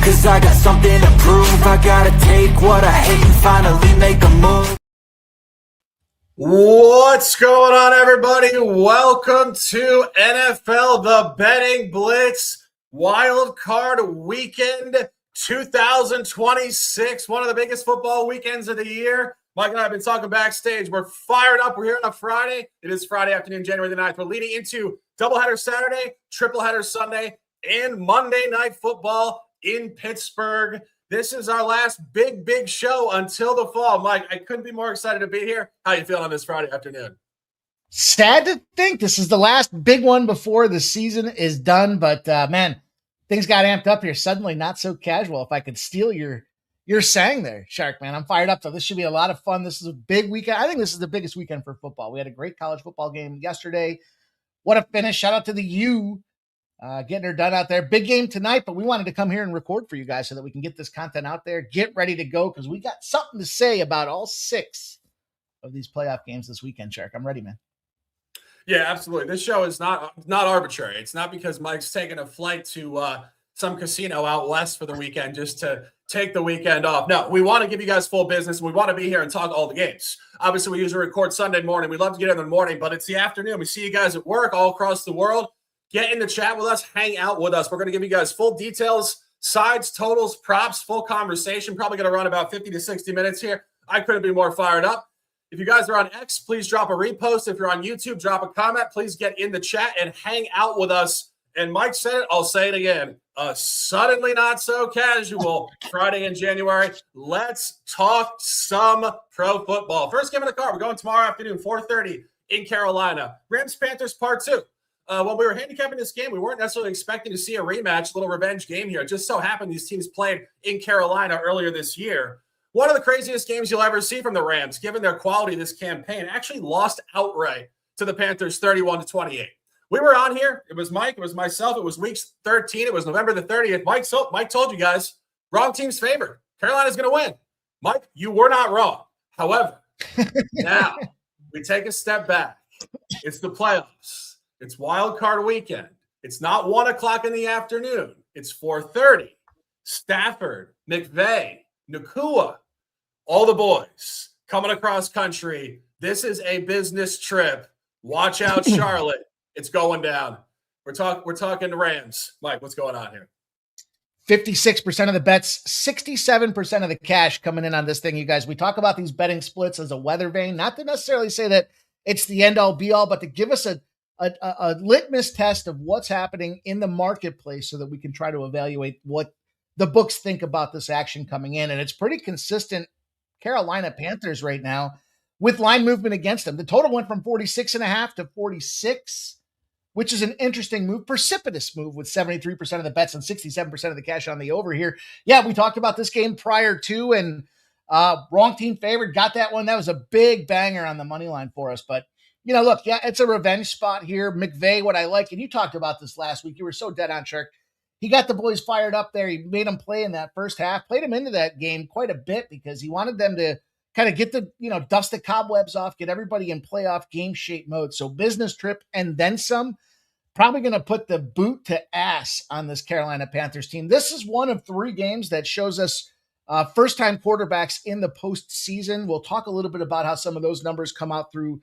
cause I got something to prove. I gotta take what I hate and finally make a move. What's going on, everybody? Welcome to NFL The Betting Blitz Wild Card Weekend 2026, one of the biggest football weekends of the year. Mike and I have been talking backstage. We're fired up. We're here on a Friday. It is Friday afternoon, January the 9th. We're leading into doubleheader Saturday, tripleheader Sunday, and Monday Night Football in Pittsburgh. This is our last big show until the fall. Mike, I couldn't be more excited to be here. How you feeling on this Friday afternoon? Sad to think this is the last big one before the season is done, but man, things got amped up here. Suddenly, not so casual. If I could steal your saying there, Shark, man, I'm fired up. So this should be a lot of fun. This is a big weekend. I think this is the biggest weekend for football. We had a great college football game yesterday. What a finish. Shout out to the U. Getting her done out there. Big game tonight, but we wanted to come here and record for you guys so that we can get this content out there. Get ready to go because we got something to say about all 6 of these playoff games this weekend, Shark. I'm ready, man. Yeah, absolutely. This show is not arbitrary. It's not because Mike's taking a flight to some casino out west for the weekend just to take the weekend off. No, we want to give you guys full business. We want to be here and talk all the games. Obviously, we usually record Sunday morning. We love to get in the morning, but it's the afternoon. We see you guys at work all across the world. Get in the chat with us. Hang out with us. We're going to give you guys full details, sides, totals, props, full conversation. Probably going to run about 50 to 60 minutes here. I couldn't be more fired up. If you guys are on X, please drop a repost. If you're on YouTube, drop a comment. Please get in the chat and hang out with us. And Mike said it. I'll say it again. Suddenly not so casual Friday in January. Let's talk some pro football. First game of the card. We're going tomorrow afternoon, 4:30 in Carolina. Rams-Panthers Part 2. When we were handicapping this game, we weren't necessarily expecting to see a rematch, little revenge game here. It just so happened these teams played in Carolina earlier this year. One of the craziest games you'll ever see from the Rams, given their quality this campaign, actually lost outright to the Panthers 31-28. We were on here. It was Mike. It was myself. It was week 13. It was November the 30th. Mike told you guys, wrong team's favored. Carolina's going to win. Mike, you were not wrong. However, now we take a step back. It's the playoffs. It's wild card weekend. It's not 1 o'clock in the afternoon. It's 4:30. Stafford, McVay, Nakua, all the boys coming across country. This is a business trip. Watch out, Charlotte. It's going down. We're talking Rams. Mike, what's going on here? 56% of the bets, 67% of the cash coming in on this thing, you guys. We talk about these betting splits as a weather vane, not to necessarily say that it's the end-all, be-all, but to give us a litmus test of what's happening in the marketplace so that we can try to evaluate what the books think about this action coming in. And it's pretty consistent Carolina Panthers right now with line movement against them. The total went from 46.5 to 46, which is an interesting move, precipitous move with 73% of the bets and 67% of the cash on the over here. Yeah, we talked about this game prior to, and wrong team favored, got that one. That was a big banger on the money line for us, but you know, look, yeah, it's a revenge spot here. McVay, what I like, and you talked about this last week. You were so dead on, Shark. He got the boys fired up there. He made them play in that first half, played them into that game quite a bit because he wanted them to kind of get the, dust the cobwebs off, get everybody in playoff game shape mode. So business trip and then some. Probably going to put the boot to ass on this Carolina Panthers team. This is one of 3 games that shows us first-time quarterbacks in the postseason. We'll talk a little bit about how some of those numbers come out through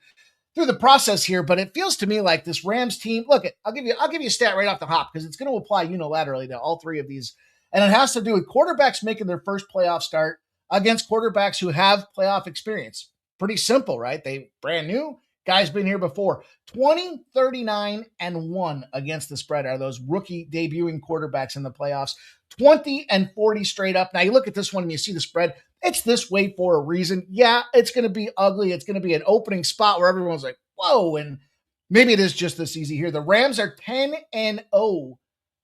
the process here, but it feels to me like this Rams team, look, I'll give you a stat right off the hop because it's going to apply unilaterally to all 3 of these. And it has to do with quarterbacks making their first playoff start against quarterbacks who have playoff experience. Pretty simple, right? They brand new, guys been here before. 20, 39, and 1 against the spread are those rookie debuting quarterbacks in the playoffs. 20 and 40 straight up. Now you look at this one and you see the spread. It's this way for a reason. Yeah, it's going to be ugly. It's going to be an opening spot where everyone's like, whoa, and maybe it is just this easy here. The Rams are 10-0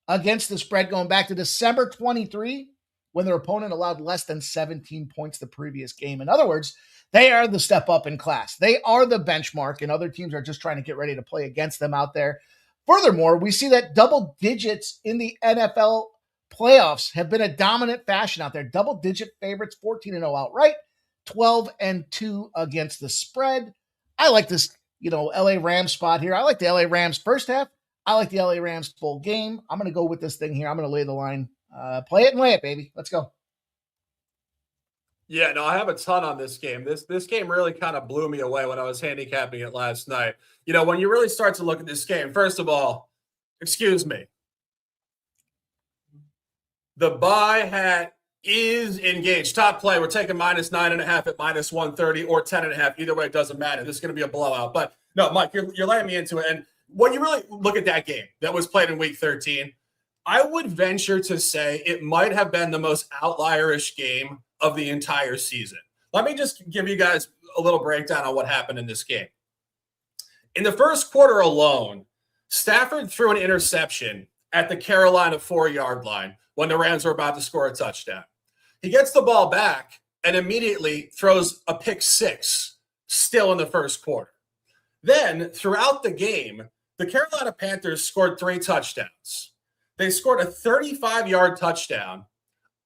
against the spread going back to December 23 when their opponent allowed less than 17 points the previous game. In other words, they are the step up in class. They are the benchmark, and other teams are just trying to get ready to play against them out there. Furthermore, we see that double digits in the NFL playoffs have been a dominant fashion out there. Double-digit favorites, 14-0 outright, 12-2 against the spread. I like this, LA Rams spot here. I like the LA Rams first half. I like the LA Rams full game. I'm going to go with this thing here. I'm going to lay the line Play it and lay it, baby. Let's go. Yeah, no, I have a ton on this game. This game really kind of blew me away when I was handicapping it last night. When you really start to look at this game, first of all, excuse me, the buy hat is engaged. Top play, we're taking -9.5 at -130 or 10.5. Either way, it doesn't matter. This is going to be a blowout. But no, Mike, you're laying me into it. And when you really look at that game that was played in Week 13, I would venture to say it might have been the most outlierish game of the entire season. Let me just give you guys a little breakdown on what happened in this game. In the first quarter alone, Stafford threw an interception at the Carolina 4-yard line when the Rams were about to score a touchdown. He gets the ball back and immediately throws a pick six still in the first quarter. Then throughout the game, the Carolina Panthers scored 3 touchdowns. They scored a 35-yard touchdown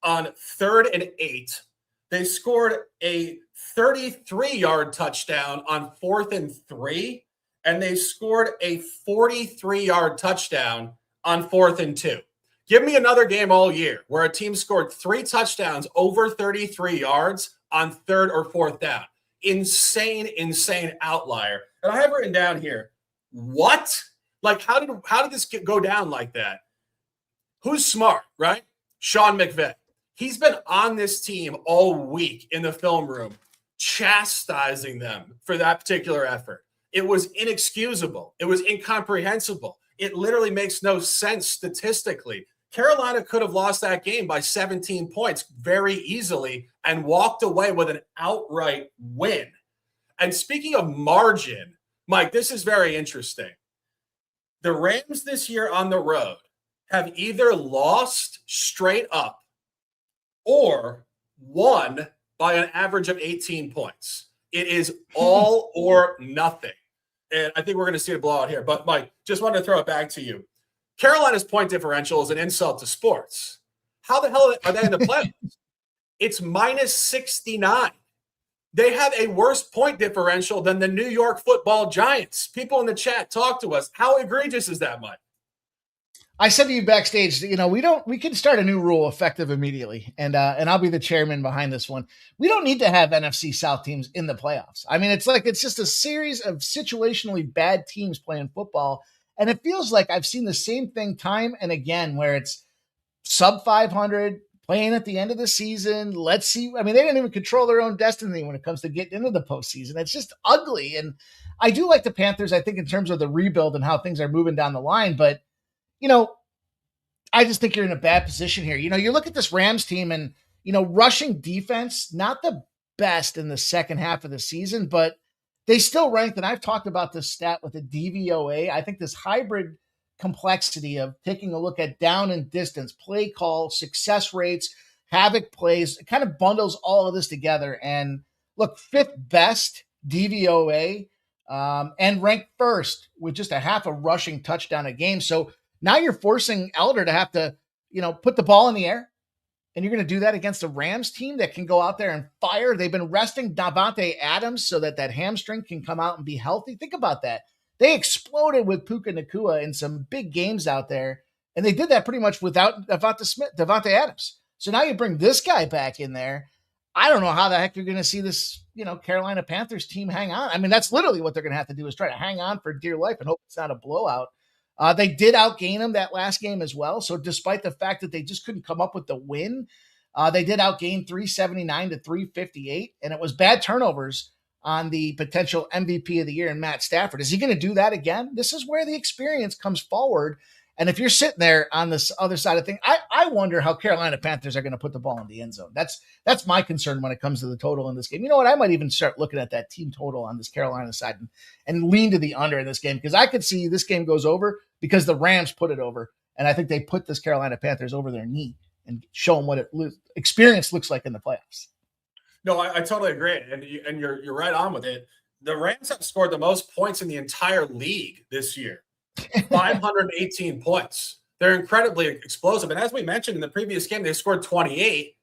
on 3rd and 8. They scored a 33-yard touchdown on 4th and 3. And they scored a 43-yard touchdown on 4th and 2. Give me another game all year where a team scored 3 touchdowns over 33 yards on 3rd or 4th down. Insane outlier. And I have written down here, what? Like, how did this go down like that? Who's smart, right? Sean McVay. He's been on this team all week in the film room, chastising them for that particular effort. It was inexcusable. It was incomprehensible. It literally makes no sense statistically. Carolina could have lost that game by 17 points very easily and walked away with an outright win. And speaking of margin, Mike, this is very interesting. The Rams this year on the road have either lost straight up or won by an average of 18 points. It is all or nothing. And I think we're going to see a blowout here. But, Mike, just wanted to throw it back to you. Carolina's point differential is an insult to sports. How the hell are they in the playoffs? It's -69. They have a worse point differential than the New York Football Giants. People in the chat, talk to us. How egregious is that, Mike? I said to you backstage, we can start a new rule effective immediately. And I'll be the chairman behind this one. We don't need to have NFC South teams in the playoffs. I mean, it's just a series of situationally bad teams playing football. And it feels like I've seen the same thing time and again, where it's sub 500 playing at the end of the season. Let's see. I mean, they didn't even control their own destiny when it comes to getting into the postseason. It's just ugly. And I do like the Panthers, I think, in terms of the rebuild and how things are moving down the line. But I just think you're in a bad position here. You look at this Rams team and, rushing defense, not the best in the second half of the season, but they still ranked, and I've talked about this stat with the DVOA. I think this hybrid complexity of taking a look at down and distance, play call, success rates, havoc plays, it kind of bundles all of this together. And look, 5th best DVOA and ranked 1st with just a half a rushing touchdown a game. So now you're forcing Elder to have to, put the ball in the air. And you're going to do that against a Rams team that can go out there and fire. They've been resting Davante Adams so that hamstring can come out and be healthy. Think about that. They exploded with Puka Nacua in some big games out there. And they did that pretty much without Davante Adams. So now you bring this guy back in there. I don't know how the heck you're going to see this, Carolina Panthers team hang on. I mean, that's literally what they're going to have to do is try to hang on for dear life and hope it's not a blowout. They did outgain them that last game as well. So despite the fact that they just couldn't come up with the win, they did outgain 379 to 358. And it was bad turnovers on the potential MVP of the year in Matt Stafford. Is he going to do that again? This is where the experience comes forward. And if you're sitting there on this other side of things, I wonder how Carolina Panthers are going to put the ball in the end zone. That's my concern when it comes to the total in this game. You know what? I might even start looking at that team total on this Carolina side and lean to the under in this game, because I could see this game goes over because the Rams put it over. And I think they put this Carolina Panthers over their knee and show them what experience looks like in the playoffs. No, I totally agree. And you're right on with it. The Rams have scored the most points in the entire league this year. 518 points. They're incredibly explosive. And as we mentioned in the previous game, they scored 28,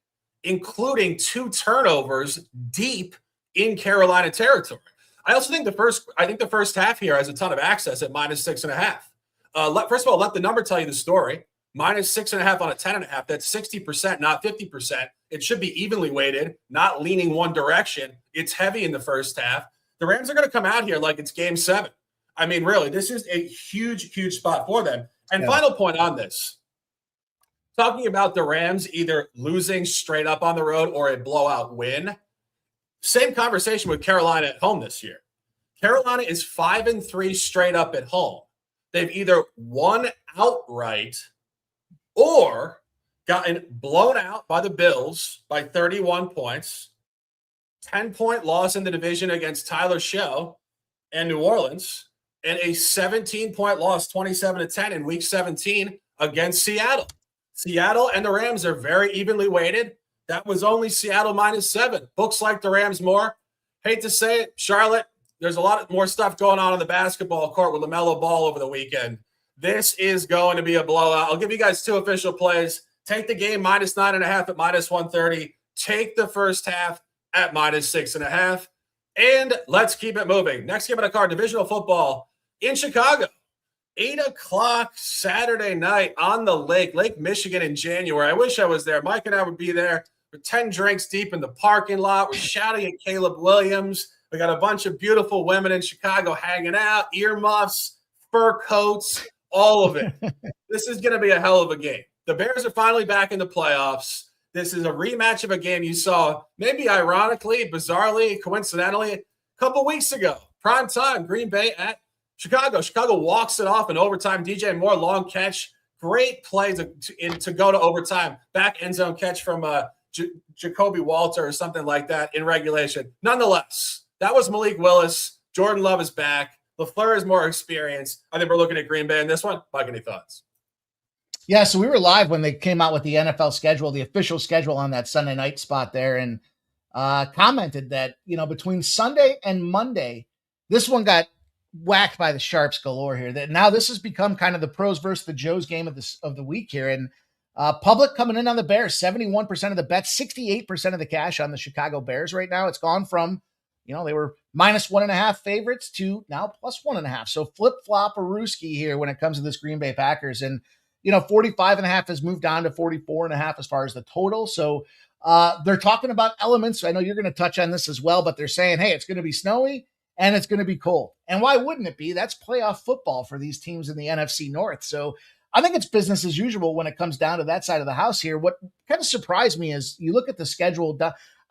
including 2 turnovers deep in Carolina territory. I also think the first half here has a ton of access at -6.5. First of all, let the number tell you the story. -6.5 on a 10.5. That's 60%, not 50%. It should be evenly weighted, not leaning one direction. It's heavy in the first half. The Rams are going to come out here like it's game 7. I mean, really, this is a huge, huge spot for them. And final point on this, talking about the Rams either losing straight up on the road or a blowout win, same conversation with Carolina at home this year. Carolina is 5-3 straight up at home. They've either won outright or gotten blown out by the Bills by 31 points, 10-point loss in the division against Tyler Show and New Orleans, and a 17-point loss, 27-10 in Week 17 against Seattle. Seattle and the Rams are very evenly weighted. That was only Seattle -7. Books like the Rams more. Hate to say it, Charlotte, there's a lot more stuff going on the basketball court with LaMelo Ball over the weekend. This is going to be a blowout. I'll give you guys 2 official plays. Take the game -9.5 at -130. Take the first half at -6.5. And let's keep it moving. Next game on the card, divisional football in Chicago. 8 o'clock Saturday night on the Lake Michigan in January. I wish I was there. Mike and I would be there. We're 10 drinks deep in the parking lot. We're shouting at Caleb Williams. We got a bunch of beautiful women in Chicago hanging out, earmuffs, fur coats, all of it. This is going to be a hell of a game. The Bears are finally back in the playoffs. This is a rematch of a game you saw, maybe ironically, bizarrely, coincidentally, a couple weeks ago. Prime time, Green Bay at Chicago. Chicago walks it off in overtime. DJ Moore, long catch. Great play to go to overtime. Back end zone catch from Jacoby Walter or something like that in regulation. Nonetheless, that was Malik Willis. Jordan Love is back. LaFleur is more experienced. I think we're looking at Green Bay in this one. Mike, any thoughts? Yeah, so we were live when they came out with the NFL schedule, the official schedule on that Sunday night spot there, and commented that, between Sunday and Monday, this one got whacked by the sharps galore here. That now this has become kind of the pros versus the Joes game of the week here. And public coming in on the Bears, 71% of the bets, 68% of the cash on the Chicago Bears right now. It's gone from, they were -1.5 favorites to now +1.5. So flip-flop a Rooski here when it comes to this Green Bay Packers. And 45.5 has moved down to 44.5 as far as the total. So they're talking about elements. I know you're going to touch on this as well, but they're saying, hey, it's going to be snowy and it's going to be cold. And why wouldn't it be? That's playoff football for these teams in the NFC North. So I think it's business as usual when it comes down to that side of the house here. What kind of surprised me is you look at the schedule.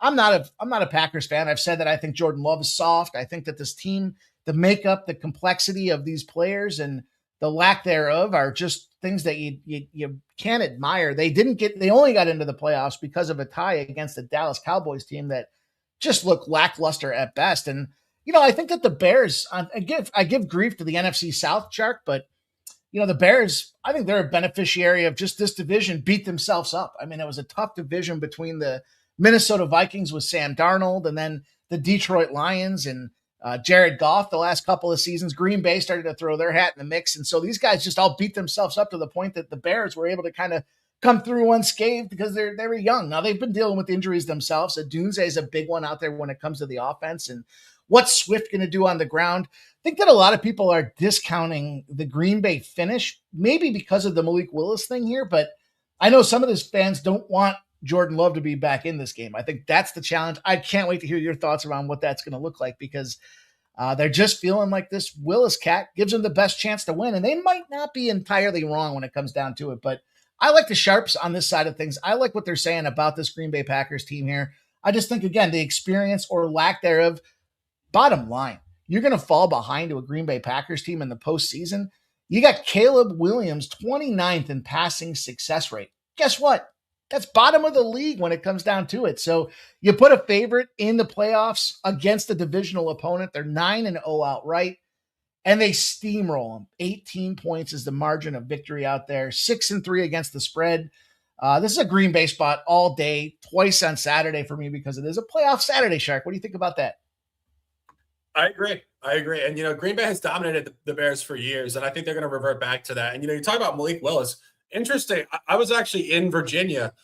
I'm not a Packers fan. I've said that I think Jordan Love is soft. I think that this team, the makeup, the complexity of these players and the lack thereof are just things that you can't admire. They only got into the playoffs because of a tie against the Dallas Cowboys team that just looked lackluster at best. And, I think that the Bears, I give grief to the NFC South, Shark, but the Bears, I think they're a beneficiary of just this division beat themselves up. I mean, it was a tough division between the Minnesota Vikings with Sam Darnold and then the Detroit Lions and Jared Goff the last couple of seasons. Green Bay started to throw their hat in the mix. And so these guys just all beat themselves up to the point that the Bears were able to kind of come through unscathed because they were young. Now they've been dealing with injuries themselves. Dunze is a big one out there when it comes to the offense. And what's Swift going to do on the ground? I think that a lot of people are discounting the Green Bay finish, maybe because of the Malik Willis thing here. But I know some of these fans don't want Jordan Love to be back in this game. I think that's the challenge. I can't wait to hear your thoughts around what that's going to look like because they're just feeling like this Willis cat gives them the best chance to win. And they might not be entirely wrong when it comes down to it. But I like the sharps on this side of things. I like what they're saying about this Green Bay Packers team here. I just think, again, the experience or lack thereof, bottom line, you're going to fall behind to a Green Bay Packers team in the postseason. You got Caleb Williams, 29th in passing success rate. Guess what? That's bottom of the league when it comes down to it. So you put a favorite in the playoffs against a divisional opponent. They're 9-0 outright, and they steamroll them. 18 points is the margin of victory out there. 6-3 against the spread. This is a Green Bay spot all day, twice on Saturday for me because it is a playoff Saturday, Shark. What do you think about that? I agree. And, Green Bay has dominated the Bears for years, and I think they're going to revert back to that. And, you talk about Malik Willis. Interesting. I was actually in Virginia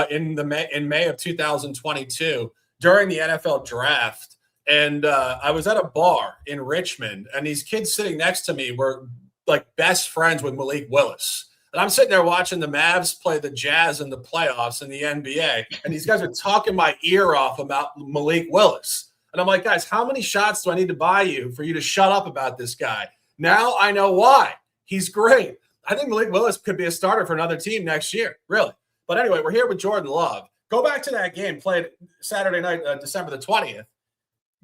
in May of 2022 during the NFL draft, and I was at a bar in Richmond, and these kids sitting next to me were like best friends with Malik Willis. And I'm sitting there watching the Mavs play the Jazz in the playoffs in the NBA, and these guys are talking my ear off about Malik Willis. And I'm like, guys, how many shots do I need to buy you for you to shut up about this guy? Now I know why. He's great. I think Malik Willis could be a starter for another team next year, really. But anyway, we're here with Jordan Love. Go back to that game played Saturday night, December the 20th.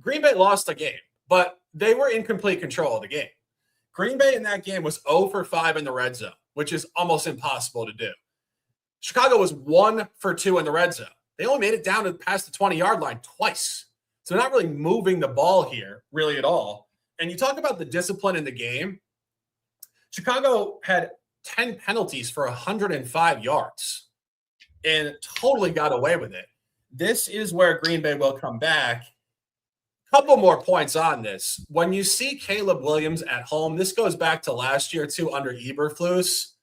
Green Bay lost the game, but they were in complete control of the game. Green Bay in that game was 0 for 5 in the red zone, which is almost impossible to do. Chicago was 1 for 2 in the red zone. They only made it down to past the 20-yard line twice. So they're not really moving the ball here, really at all. And you talk about the discipline in the game. Chicago had 10 penalties for 105 yards and totally got away with it. This is where Green Bay will come back. Couple more points on this. When you see Caleb Williams at home, this goes back to last year too under Eberflus.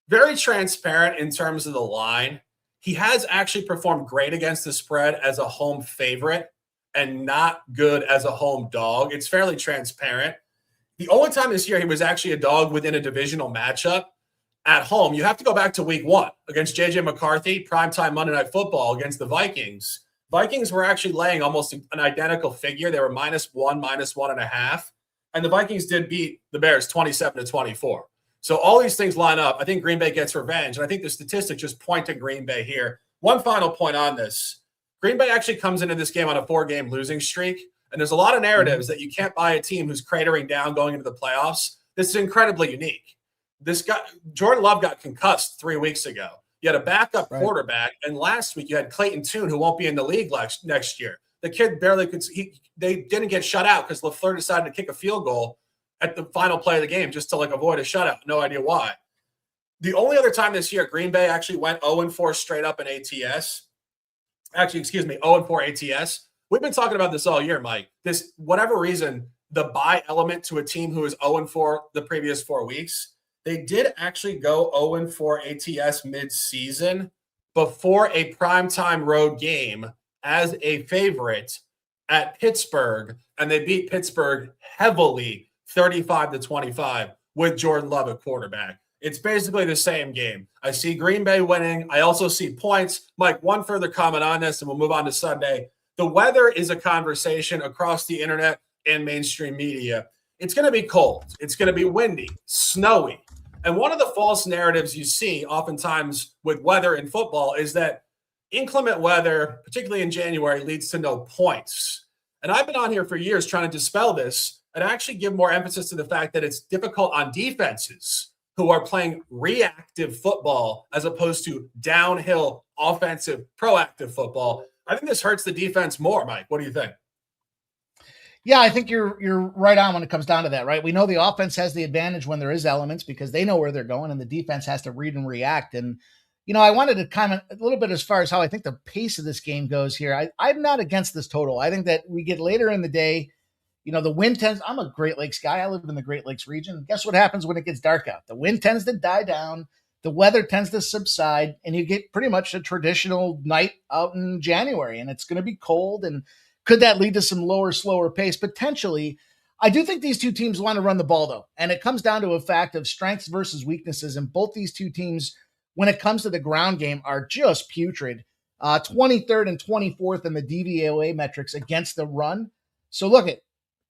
Very transparent in terms of the line. He has actually performed great against the spread as a home favorite and not good as a home dog. It's fairly transparent. The only time this year he was actually a dog within a divisional matchup at home, you have to go back to week 1 against J.J. McCarthy, primetime Monday Night Football against the Vikings. Vikings were actually laying almost an identical figure. They were -1, -1.5. And the Vikings did beat the Bears 27-24. So all these things line up. I think Green Bay gets revenge. And I think the statistics just point to Green Bay here. One final point on this. Green Bay actually comes into this game on a 4-game losing streak. And there's a lot of narratives that you can't buy a team who's cratering down going into the playoffs. This is incredibly unique. This guy, Jordan Love, got concussed 3 weeks ago. You had a backup quarterback, and last week you had Clayton Tune, who won't be in the league next year. The kid barely could. They didn't get shut out because LaFleur decided to kick a field goal at the final play of the game just to avoid a shutout. No idea why. The only other time this year Green Bay actually went 0-4 straight up in ATS. Actually, 0-4 ATS. We've been talking about this all year, Mike. This, whatever reason, the buy element to a team who is 0-4 the previous 4 weeks. They did actually go 0-4 ATS mid-season before a primetime road game as a favorite at Pittsburgh, and they beat Pittsburgh heavily 35-25 with Jordan Love at quarterback. It's basically the same game. I see Green Bay winning. I also see points. Mike, one further comment on this, and we'll move on to Sunday. The weather is a conversation across the internet and mainstream media. It's going to be cold. It's going to be windy, snowy. And one of the false narratives you see oftentimes with weather in football is that inclement weather, particularly in January, leads to no points. And I've been on here for years trying to dispel this and actually give more emphasis to the fact that it's difficult on defenses who are playing reactive football as opposed to downhill, offensive, proactive football. I think this hurts the defense more, Mike. What do you think? Yeah, I think you're right on when it comes down to that, right? We know the offense has the advantage when there is elements because they know where they're going, and the defense has to read and react. And, I wanted to comment a little bit as far as how I think the pace of this game goes here. I'm not against this total. I think that we get later in the day, the wind tends – I'm a Great Lakes guy. I live in the Great Lakes region. Guess what happens when it gets dark out? The wind tends to die down. The weather tends to subside, and you get pretty much a traditional night out in January, and it's going to be cold. And could that lead to some lower, slower pace? Potentially. I do think these two teams want to run the ball, though, and it comes down to a fact of strengths versus weaknesses, and both these two teams, when it comes to the ground game, are just putrid. 23rd and 24th in the DVOA metrics against the run. So look,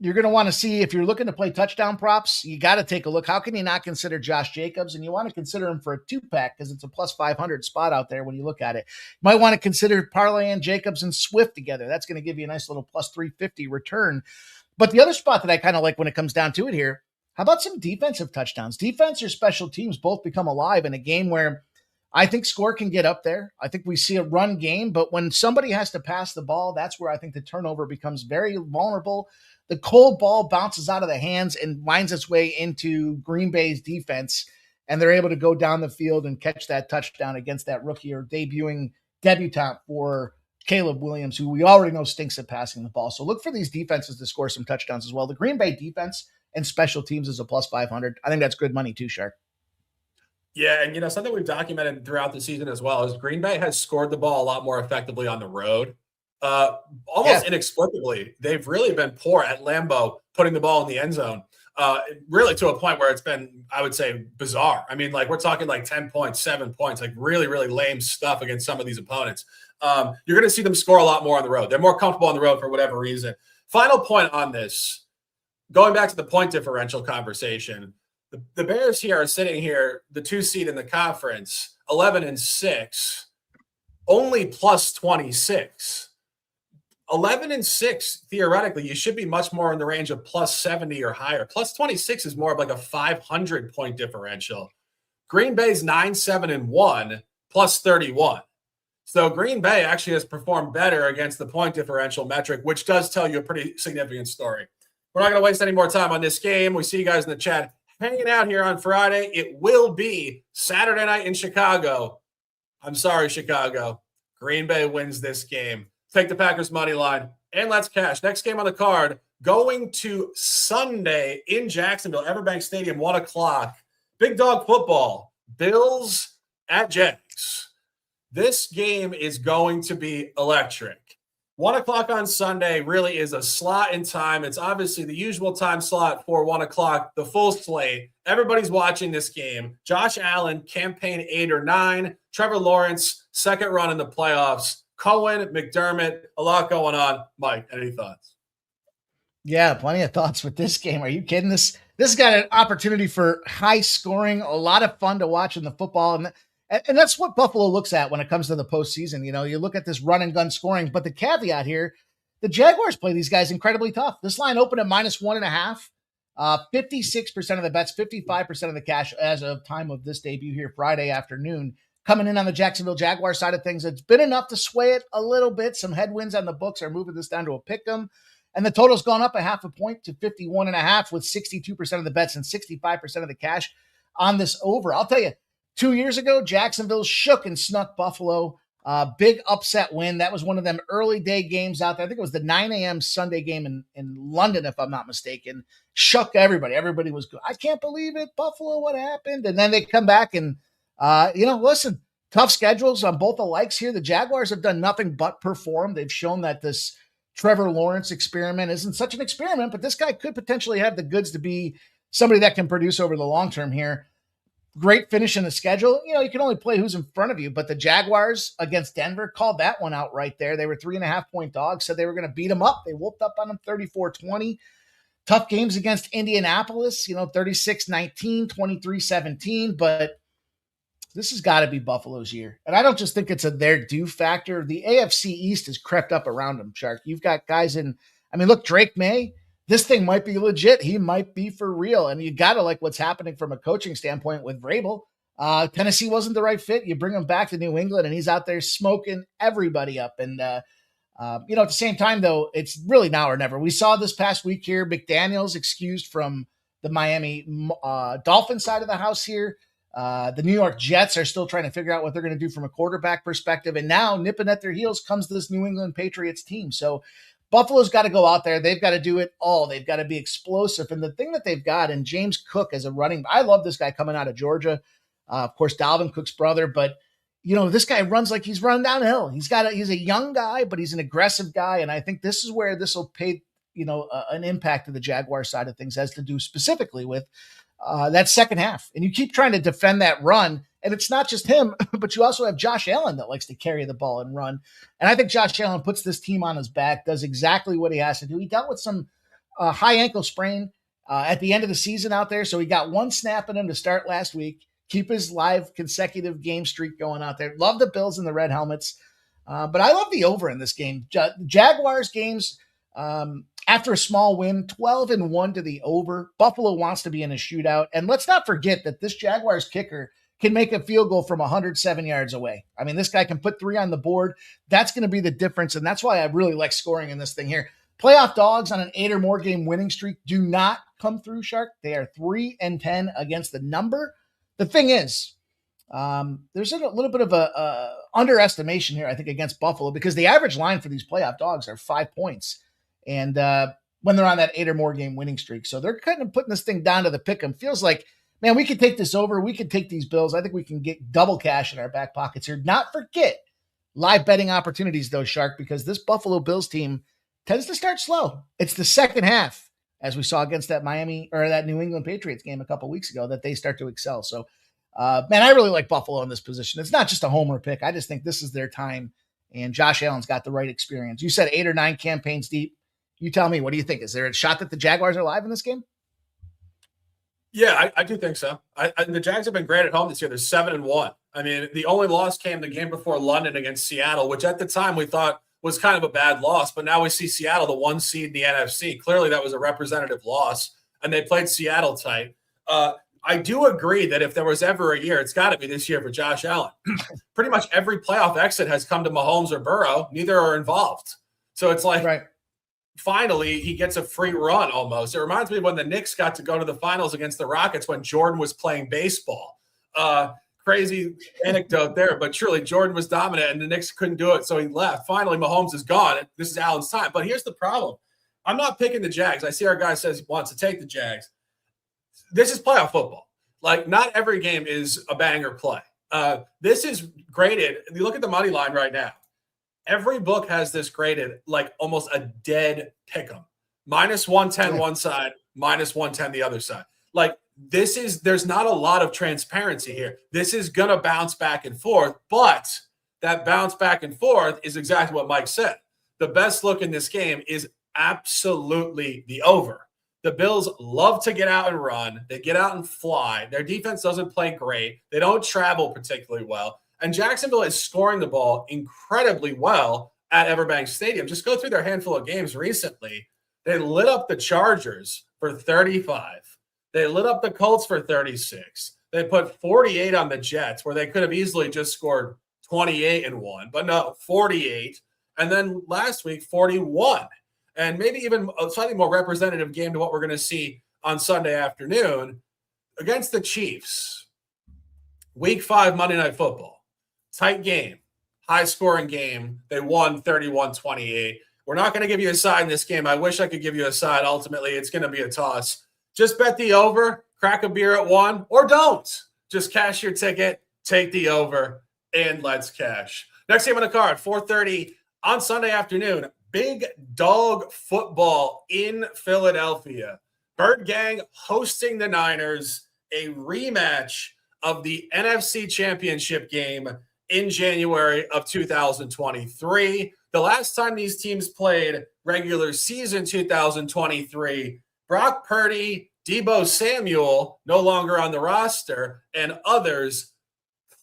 you're going to want to see if you're looking to play touchdown props, you got to take a look. How can you not consider Josh Jacobs? And you want to consider him for a 2-pack because it's a plus 500 spot out there when you look at it. You might want to consider parlaying Jacobs and Swift together. That's going to give you a nice little plus 350 return. But the other spot that I kind of like when it comes down to it here, how about some defensive touchdowns? Defense or special teams both become alive in a game where I think score can get up there. I think we see a run game, but when somebody has to pass the ball, that's where I think the turnover becomes very vulnerable. The cold ball bounces out of the hands and winds its way into Green Bay's defense, and they're able to go down the field and catch that touchdown against that rookie or debuting debutant for Caleb Williams, who we already know stinks at passing the ball. So look for these defenses to score some touchdowns as well. The Green Bay defense and special teams is a plus 500. I think that's good money too, Shark. Yeah, and something we've documented throughout the season as well is Green Bay has scored the ball a lot more effectively on the road. Almost inexplicably, they've really been poor at Lambeau putting the ball in the end zone. Really to a point where it's been, I would say, bizarre. I mean, like we're talking like 10 points, 7 points, like really, really lame stuff against some of these opponents. You're going to see them score a lot more on the road. They're more comfortable on the road for whatever reason. Final point on this, going back to the point differential conversation, the Bears here are sitting here, the 2 seed in the conference, 11-6, only plus 26. 11-6, theoretically, you should be much more in the range of plus 70 or higher. Plus 26 is more of like a 500-point differential. Green Bay's 9-7-1, plus 31. So Green Bay actually has performed better against the point differential metric, which does tell you a pretty significant story. We're not going to waste any more time on this game. We see you guys in the chat hanging out here on Friday. It will be Saturday night in Chicago. I'm sorry, Chicago. Green Bay wins this game. Take the Packers money line, and let's cash. Next game on the card, going to Sunday in Jacksonville, Everbank Stadium, 1 o'clock. Big dog football, Bills at Jags. This game is going to be electric. 1 o'clock on Sunday really is a slot in time. It's obviously the usual time slot for 1 o'clock, the full slate. Everybody's watching this game. Josh Allen, campaign 8 or 9. Trevor Lawrence, second run in the playoffs. Cohen, McDermott, a lot going on. Mike, any thoughts? Yeah, plenty of thoughts with this game. Are you kidding? This has got an opportunity for high scoring, a lot of fun to watch in the football. And that's what Buffalo looks at when it comes to the postseason. You know, you look at this run and gun scoring, but the caveat here, the Jaguars play these guys incredibly tough. This line opened at -1.5. 56% of the bets, 55% of the cash as of time of this debut here Friday afternoon. Coming in on the Jacksonville Jaguars side of things, it's been enough to sway it a little bit. Some headwinds on the books are moving this down to a pick 'em. And the total's gone up 0.5 point to 51.5 with 62% of the bets and 65% of the cash on this over. I'll tell you, 2 years ago, Jacksonville shook and snuck Buffalo. Big upset win. That was one of them early day games out there. I think it was the 9 a.m. Sunday game in London, if I'm not mistaken. Shook everybody. Everybody was good. I can't believe it. Buffalo, what happened? And then they come back and listen, tough schedules on both the likes here. The Jaguars have done nothing but perform. They've shown that this Trevor Lawrence experiment isn't such an experiment, but this guy could potentially have the goods to be somebody that can produce over the long term here. Great finish in the schedule. You know, you can only play who's in front of you, but the Jaguars against Denver called that one out right there. They were 3.5-point dogs, said they were going to beat them up. They whooped up on them 34-20. Tough games against Indianapolis, 36-19, 23-17, but this has got to be Buffalo's year. And I don't just think it's a their due factor. The AFC East has crept up around them, Shark. You've got guys look, Drake May, this thing might be legit. He might be for real. And you got to like what's happening from a coaching standpoint with Vrabel. Tennessee wasn't the right fit. You bring him back to New England, and he's out there smoking everybody up. And, at the same time, though, it's really now or never. We saw this past week here, McDaniels excused from the Miami Dolphins side of the house here. The New York Jets are still trying to figure out what they're going to do from a quarterback perspective. And now nipping at their heels comes this New England Patriots team. So Buffalo's got to go out there. They've got to do it all. They've got to be explosive. And the thing that they've got, and James Cook as a running, I love this guy coming out of Georgia. Of course, Dalvin Cook's brother, but this guy runs like he's running downhill. He's a young guy, but he's an aggressive guy. And I think this is where this will pay, an impact to the Jaguar side of things, has to do specifically with that second half. And you keep trying to defend that run. And it's not just him, but you also have Josh Allen that likes to carry the ball and run. And I think Josh Allen puts this team on his back, does exactly what he has to do. He dealt with some high ankle sprain at the end of the season out there. So he got one snap in him to start last week, keep his live consecutive game streak going out there. Love the Bills in the red helmets. But I love the over in this game. Jaguars games, after a small win, 12-1 to the over. Buffalo wants to be in a shootout. And let's not forget that this Jaguars kicker can make a field goal from 107 yards away. I mean, this guy can put 3 on the board. That's going to be the difference, and that's why I really like scoring in this thing here. Playoff dogs on an 8 or more game winning streak do not come through, Shark. They are 3-10 against the number. The thing is, there's a little bit of a underestimation here, I think, against Buffalo, because the average line for these playoff dogs are 5 points. And when they're on that 8 or more game winning streak. So they're kind of putting this thing down to the pick 'em. Feels like, man, we could take this over. We could take these Bills. I think we can get double cash in our back pockets here. Not forget, live betting opportunities though, Shark, because this Buffalo Bills team tends to start slow. It's the second half, as we saw against that that New England Patriots game a couple weeks ago, that they start to excel. So, man, I really like Buffalo in this position. It's not just a homer pick. I just think this is their time, and Josh Allen's got the right experience. You said 8 or 9 campaigns deep. You tell me, what do you think? Is there a shot that the Jaguars are live in this game? Yeah, I do think so. The Jags have been great at home this year. They're 7-1. I mean, the only loss came the game before London against Seattle, which at the time we thought was kind of a bad loss. But now we see Seattle, the 1 seed in the NFC. Clearly, that was a representative loss, and they played Seattle tight. I do agree that if there was ever a year, it's got to be this year for Josh Allen. Pretty much every playoff exit has come to Mahomes or Burrow. Neither are involved. So it's like, right. Finally, he gets a free run almost. It reminds me of when the Knicks got to go to the finals against the Rockets when Jordan was playing baseball. Crazy anecdote there, but truly Jordan was dominant and the Knicks couldn't do it, so he left. Finally, Mahomes is gone. This is Allen's time. But here's the problem. I'm not picking the Jags. I see our guy says he wants to take the Jags. This is playoff football. Like, not every game is a banger play. This is graded. You look at the money line right now. Every book has this graded like almost a dead pick 'em. -110 one side, -110 the other side. Like, there's not a lot of transparency here. This is going to bounce back and forth, but that bounce back and forth is exactly what Mike said. The best look in this game is absolutely the over. The Bills love to get out and run. They get out and fly. Their defense doesn't play great. They don't travel particularly well. And Jacksonville is scoring the ball incredibly well at Everbank Stadium. Just go through their handful of games recently. They lit up the Chargers for 35. They lit up the Colts for 36. They put 48 on the Jets, where they could have easily just scored 28 and won. But no, 48. And then last week, 41. And maybe even a slightly more representative game to what we're going to see on Sunday afternoon against the Chiefs. Week 5 Monday Night Football. Tight game, high-scoring game. They won 31-28. We're not going to give you a side in this game. I wish I could give you a side. Ultimately, it's going to be a toss. Just bet the over, crack a beer at 1, or don't. Just cash your ticket, take the over, and let's cash. Next game on the card, 4:30 on Sunday afternoon. Big dog football in Philadelphia. Bird Gang hosting the Niners, a rematch of the NFC Championship game in January of 2023. The last time these teams played regular season 2023, Brock Purdy, Deebo Samuel, no longer on the roster, and others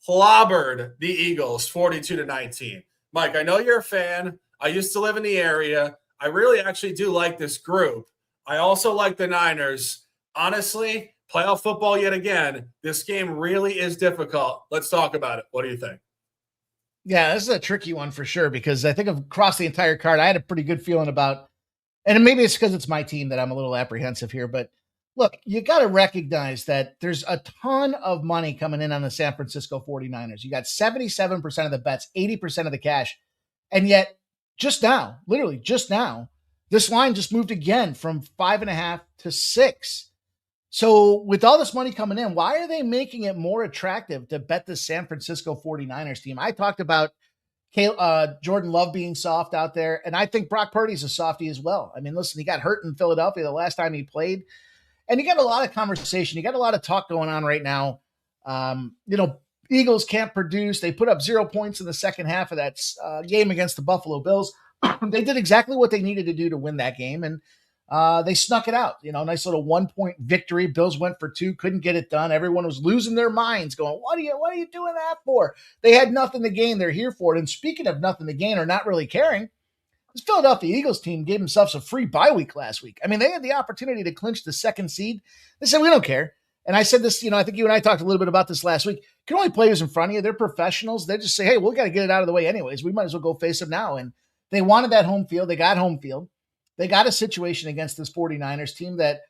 clobbered the Eagles 42-19. Mike, I know you're a fan. I used to live in the area. I really actually do like this group. I also like the Niners. Honestly, playoff football yet again. This game really is difficult. Let's talk about it. What do you think? Yeah, this is a tricky one for sure, because I think across the entire card, I had a pretty good feeling about, and maybe it's because it's my team that I'm a little apprehensive here, but look, you got to recognize that there's a ton of money coming in on the San Francisco 49ers. You got 77% of the bets, 80% of the cash, and yet just now, literally just now, this line just moved again from 5.5 to 6. So with all this money coming in, why are they making it more attractive to bet the San Francisco 49ers team? I talked about Jordan Love being soft out there, and I think Brock Purdy's a softie as well. I mean, listen, he got hurt in Philadelphia the last time he played, and you got a lot of conversation. You got a lot of talk going on right now. Eagles can't produce. They put up 0 points in the second half of that game against the Buffalo Bills. They did exactly what they needed to do to win that game, and they snuck it out. Nice little 1-point victory. Bills went for 2, couldn't get it done. Everyone was losing their minds, going, "What are you doing that for?" They had nothing to gain. They're here for it. And speaking of nothing to gain or not really caring, this Philadelphia Eagles team gave themselves a free bye week last week. I mean, they had the opportunity to clinch the 2nd seed. They said, "We don't care." And I said this, I think you and I talked a little bit about this last week. You can only play who's in front of you. They're professionals. They just say, "Hey, we got to get it out of the way anyways. We might as well go face them now." And they wanted that home field. They got home field. They got a situation against this 49ers team that,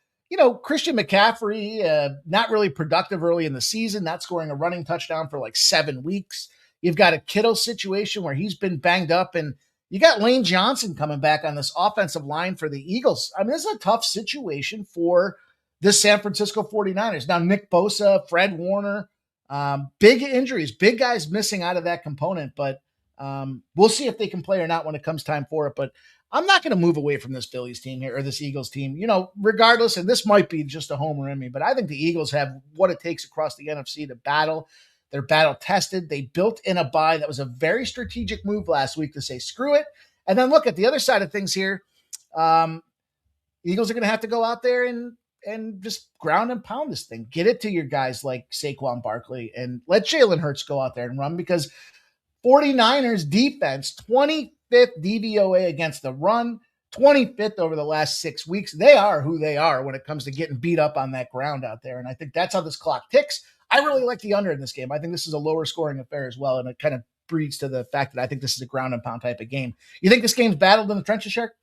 Christian McCaffrey, not really productive early in the season, not scoring a running touchdown for like 7 weeks. You've got a Kittle situation where he's been banged up, and you got Lane Johnson coming back on this offensive line for the Eagles. I mean, this is a tough situation for the San Francisco 49ers. Now, Nick Bosa, Fred Warner, big injuries, big guys missing out of that component, but We'll see if they can play or not when it comes time for it, but I'm not going to move away from this Phillies team here or this Eagles team, regardless. And this might be just a homer in me, but I think the Eagles have what it takes across the NFC to battle. They're battle tested. They built in a bye. That was a very strategic move last week to say, screw it. And then look at the other side of things here. Eagles are going to have to go out there and just ground and pound this thing. Get it to your guys like Saquon Barkley and let Jalen Hurts go out there and run, because 49ers defense, 25th DVOA against the run, 25th over the last 6 weeks. They are who they are when it comes to getting beat up on that ground out there. And I think that's how this clock ticks. I really like the under in this game. I think this is a lower scoring affair as well. And it kind of breeds to the fact that I think this is a ground and pound type of game. You think this game's battled in the trenches, Shark?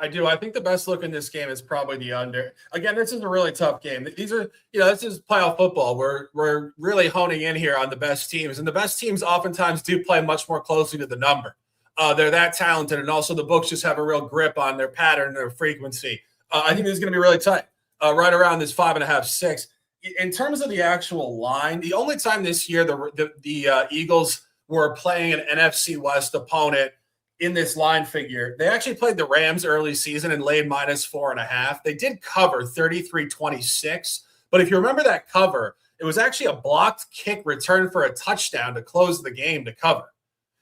I do. I think the best look in this game is probably the under. Again, this is a really tough game. These are, this is playoff football. We're really honing in here on the best teams, and the best teams oftentimes do play much more closely to the number. They're that talented, and also the books just have a real grip on their pattern, their frequency. I think this is going to be really tight, right around this 5.5, 6. In terms of the actual line, the only time this year the Eagles were playing an NFC West opponent in this line figure, they actually played the Rams early season and laid -4.5. They did cover 33-26, but if you remember that cover, it was actually a blocked kick return for a touchdown to close the game to cover.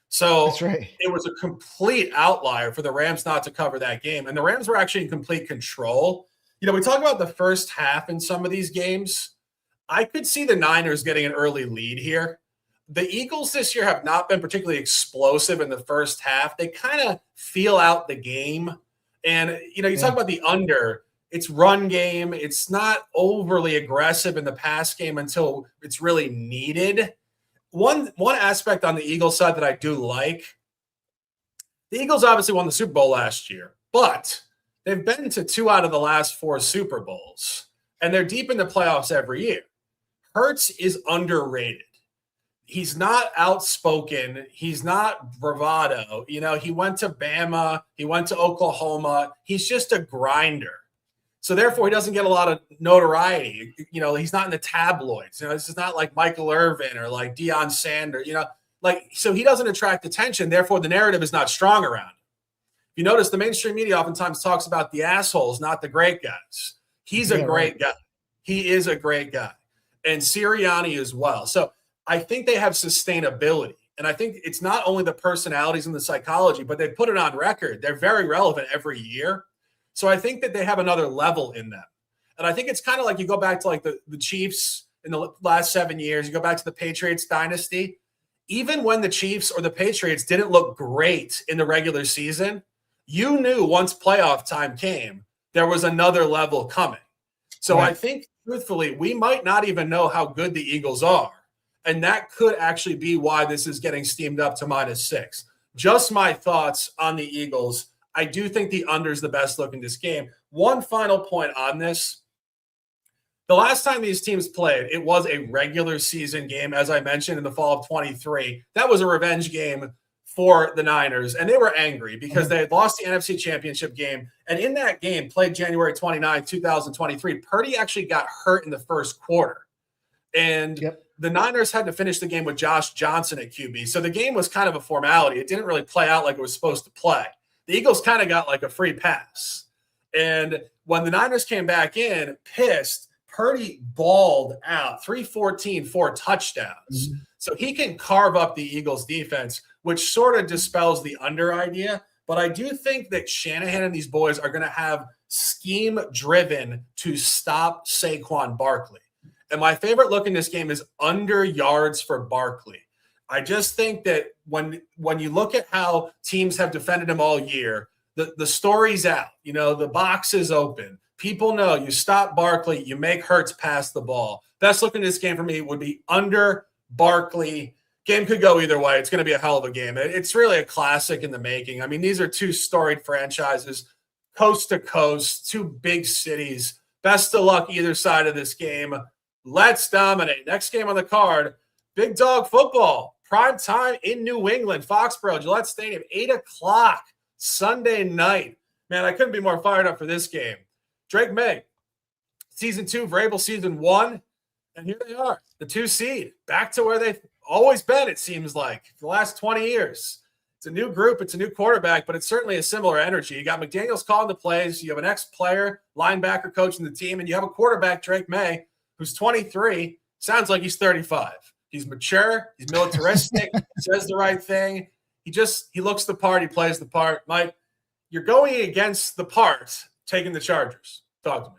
So That's right. It was a complete outlier for the Rams not to cover that game, and the Rams were actually in complete control. We talk about the first half in some of these games. I could see the Niners getting an early lead here. The Eagles this year have not been particularly explosive in the first half. They kind of feel out the game. And, you talk about the under. It's run game. It's not overly aggressive in the pass game until it's really needed. One aspect on the Eagles side that I do like, the Eagles obviously won the Super Bowl last year, but they've been to 2 out of the last 4 Super Bowls, and they're deep in the playoffs every year. Hurts is underrated. He's not outspoken. He's not bravado. He went to Bama. He went to Oklahoma. He's just a grinder. So therefore, he doesn't get a lot of notoriety. He's not in the tabloids. This is not like Michael Irvin or like Deion Sanders. So he doesn't attract attention. Therefore, the narrative is not strong around him. You notice the mainstream media oftentimes talks about the assholes, not the great guys. He's a great guy. He is a great guy. And Sirianni as well. So I think they have sustainability. And I think it's not only the personalities and the psychology, but they put it on record. They're very relevant every year. So I think that they have another level in them. And I think it's kind of like you go back to like the Chiefs in the last 7 years, you go back to the Patriots dynasty. Even when the Chiefs or the Patriots didn't look great in the regular season, you knew once playoff time came, there was another level coming. So Right. I think, truthfully, we might not even know how good the Eagles are. And that could actually be why this is getting steamed up to -6. Just my thoughts on the Eagles. I do think the under is the best look in this game. One final point on this. The last time these teams played, it was a regular season game, as I mentioned, in the fall of 23. That was a revenge game for the Niners, and they were angry because they had lost the NFC Championship game. And in that game, played January 29, 2023, Purdy actually got hurt in the first quarter. And the Niners had to finish the game with Josh Johnson at QB. So the game was kind of a formality. It didn't really play out like it was supposed to play. The Eagles kind of got like a free pass. And when the Niners came back in, pissed, Purdy balled out, 314, 4 touchdowns. So he can carve up the Eagles defense, which sort of dispels the under idea. But I do think that Shanahan and these boys are going to have scheme driven to stop Saquon Barkley. And my favorite look in this game is under yards for Barkley. I just think that when you look at how teams have defended him all year, the story's out. The box is open. People know you stop Barkley, you make Hurts pass the ball. Best look in this game for me would be under Barkley. Game could go either way. It's going to be a hell of a game. It's really a classic in the making. I mean, these are 2 storied franchises, coast to coast, 2 big cities. Best of luck either side of this game. Let's dominate. Next game on the card, Big Dog Football. Prime time in New England, Foxborough, Gillette Stadium, 8 o'clock Sunday night. Man, I couldn't be more fired up for this game. Drake May, season 2, Vrabel season 1, and here they are, the 2 seed, back to where they always been, it seems like, for the last 20 years. It's a new group. It's a new quarterback, but it's certainly a similar energy. You got McDaniels calling the plays. You have an ex-player, linebacker coaching the team, and you have a quarterback, Drake May, who's 23. Sounds like he's 35. He's mature. He's militaristic. Says the right thing. He looks the part. He plays the part. Mike, you're going against the part, taking the Chargers. Talk to me.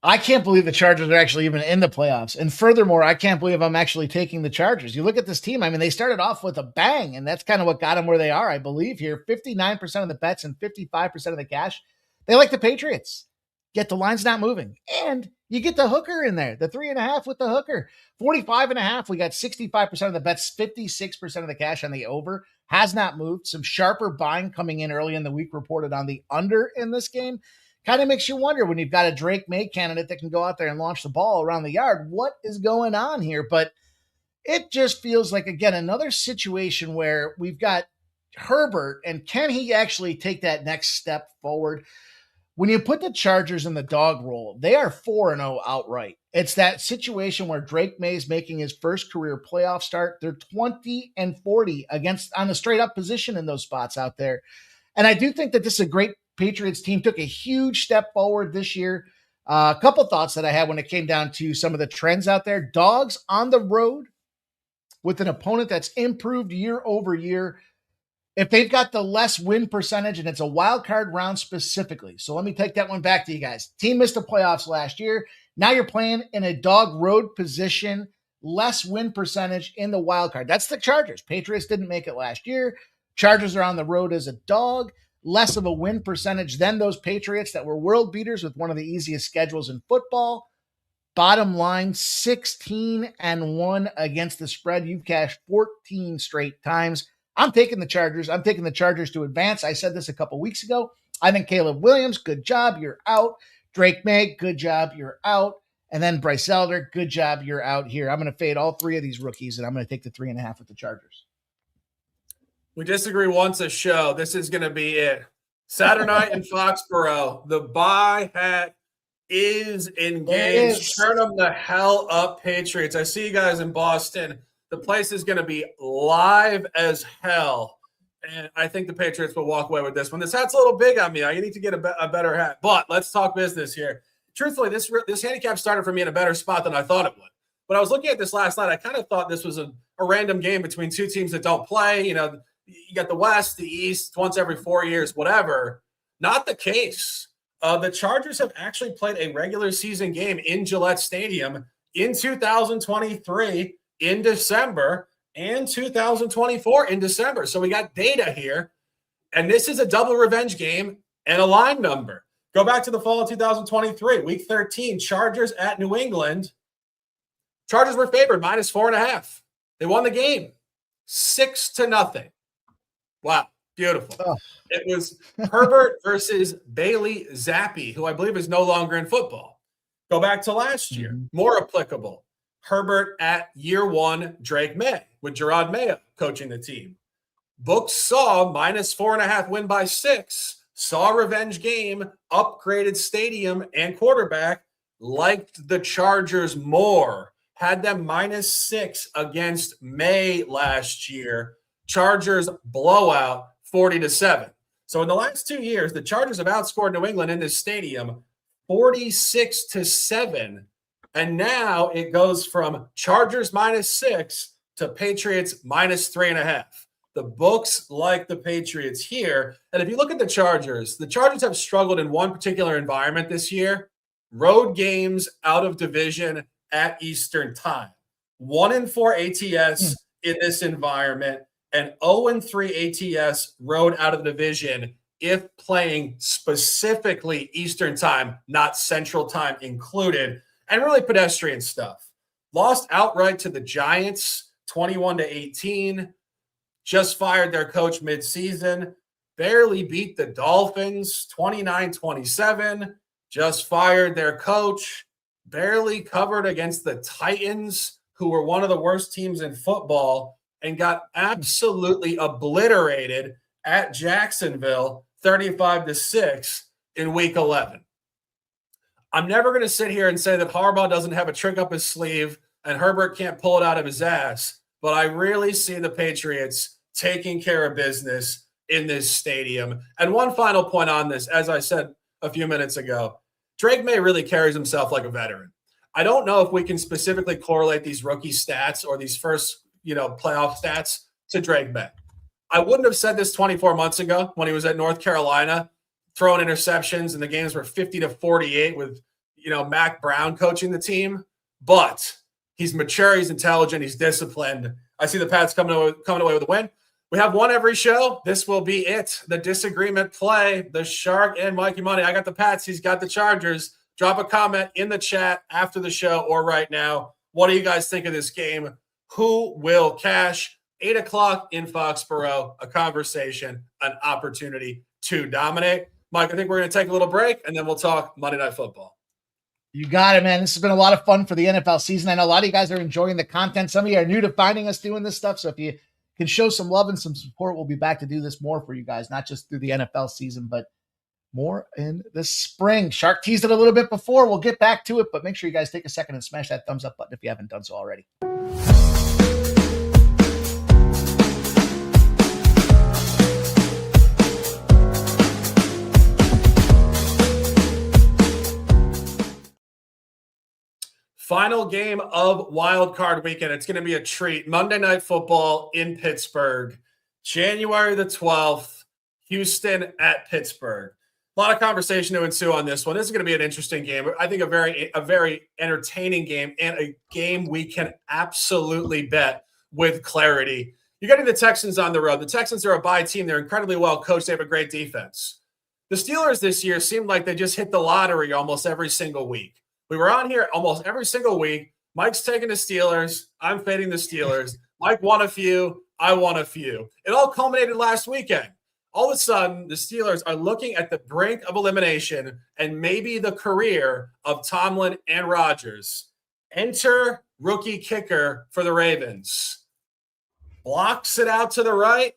I can't believe the Chargers are actually even in the playoffs. And furthermore, I can't believe I'm actually taking the Chargers. You look at this team, I mean, they started off with a bang, and that's kind of what got them where they are, I believe here. 59% of the bets and 55% of the cash. They like the Patriots. Yet the line's not moving. And you get the hooker in there, the 3.5 with the hooker. 45.5, we got 65% of the bets, 56% of the cash on the over. Has not moved. Some sharper buying coming in early in the week reported on the under in this game. Kind of makes you wonder when you've got a Drake May candidate that can go out there and launch the ball around the yard, what is going on here? But it just feels like, again, another situation where we've got Herbert, and can he actually take that next step forward? When you put the Chargers in the dog role, they are 4-0 outright. It's that situation where Drake May is making his first career playoff start. They're 20-40 against on the straight up position in those spots out there. And I do think that this is a great Patriots team, took a huge step forward this year. A couple thoughts that I had when it came down to some of the trends out there. Dogs on the road with an opponent that's improved year over year. If they've got the less win percentage, and it's a wild card round specifically. So let me take that one back to you guys. Team missed the playoffs last year. Now you're playing in a dog road position, less win percentage in the wild card. That's the Chargers. Patriots didn't make it last year. Chargers are on the road as a dog. Less of a win percentage than those Patriots that were world beaters with one of the easiest schedules in football. Bottom line, 16-1 against the spread. You've cashed 14 straight times. I'm taking the Chargers. I'm taking the Chargers to advance. I said this a couple weeks ago. I think Caleb Williams, good job, you're out. Drake May, good job, you're out. And then Bryce Elder, good job, you're out here. I'm going to fade all three of these rookies, and I'm going to take the 3.5 with the Chargers. We disagree once a show. This is going to be it. Saturday night in Foxborough. The buy hat is engaged. Turn them the hell up, Patriots. I see you guys in Boston. The place is going to be live as hell. And I think the Patriots will walk away with this one. This hat's a little big on me. I need to get a better hat. But let's talk business here. Truthfully, this handicap started for me in a better spot than I thought it would. But I was looking at this last night. I kind of thought this was a random game between two teams that don't play. You know, you got the West, the East, once every 4 years, whatever. Not the case. The Chargers have actually played a regular season game in Gillette Stadium in 2023 in December and 2024 in December. So we got data here. And this is a double revenge game and a line number. Go back to the fall of 2023, week 13, Chargers at New England. Chargers were favored -4.5. They won the game 6-0. Wow, beautiful. Oh. It was Herbert versus Bailey Zappi, who I believe is no longer in football. Go back to last year, more applicable. Herbert at year one, Drake May, with Gerard Mayo coaching the team. Books saw -4.5 win by 6, saw a revenge game, upgraded stadium and quarterback, liked the Chargers more, had them -6 against May last year. Chargers blowout 40-7. So in the last 2 years, the Chargers have outscored New England in this stadium 46-7. And now it goes from Chargers -6 to Patriots -3.5. The books like the Patriots here. And if you look at the Chargers have struggled in one particular environment this year. Road games out of division at Eastern time. 1-4 ATS in this environment. And 0-3 ATS road out of the division if playing specifically Eastern time, not Central time included, and really pedestrian stuff. Lost outright to the Giants, 21-18. Just fired their coach midseason. Barely beat the Dolphins, 29-27. Just fired their coach. Barely covered against the Titans, who were one of the worst teams in football, and got absolutely obliterated at Jacksonville 35-6 in week 11. I'm never going to sit here and say that Harbaugh doesn't have a trick up his sleeve and Herbert can't pull it out of his ass. But I really see the Patriots taking care of business in this stadium. And one final point on this, as I said a few minutes ago, Drake May really carries himself like a veteran. I don't know if we can specifically correlate these rookie stats or these first, playoff stats to Drake May. I wouldn't have said this 24 months ago when he was at North Carolina, throwing interceptions, and the games were 50-48 with, Mac Brown coaching the team. But he's mature, he's intelligent, he's disciplined. I see the Pats coming away with a win. We have one every show. This will be it. The disagreement play, the Shark and Mikey Money. I got the Pats. He's got the Chargers. Drop a comment in the chat after the show or right now. What do you guys think of this game? Who will cash? 8 o'clock in Foxborough, a conversation, an opportunity to dominate. Mike, I think we're going to take a little break, and then we'll talk Monday Night Football. You got it, man. This has been a lot of fun for the NFL season. I know a lot of you guys are enjoying the content. Some of you are new to finding us doing this stuff. So if you can show some love and some support, we'll be back to do this more for you guys, not just through the NFL season, but more in the spring. Shark teased it a little bit before. We'll get back to it, but make sure you guys take a second and smash that thumbs up button if you haven't done so already. Final game of Wild Card Weekend. It's going to be a treat. Monday Night Football in Pittsburgh, January the 12th, Houston at Pittsburgh. A lot of conversation to ensue on this one. This is going to be an interesting game. I think a very entertaining game, and a game we can absolutely bet with clarity. You're getting the Texans on the road. The Texans are a bye team. They're incredibly well coached. They have a great defense. The Steelers this year seemed like they just hit the lottery almost every single week. We were on here almost every single week. Mike's taking the Steelers. I'm fading the Steelers. Mike won a few. I won a few. It all culminated last weekend. All of a sudden, the Steelers are looking at the brink of elimination and maybe the career of Tomlin and Rodgers. Enter rookie kicker for the Ravens. Blocks it out to the right.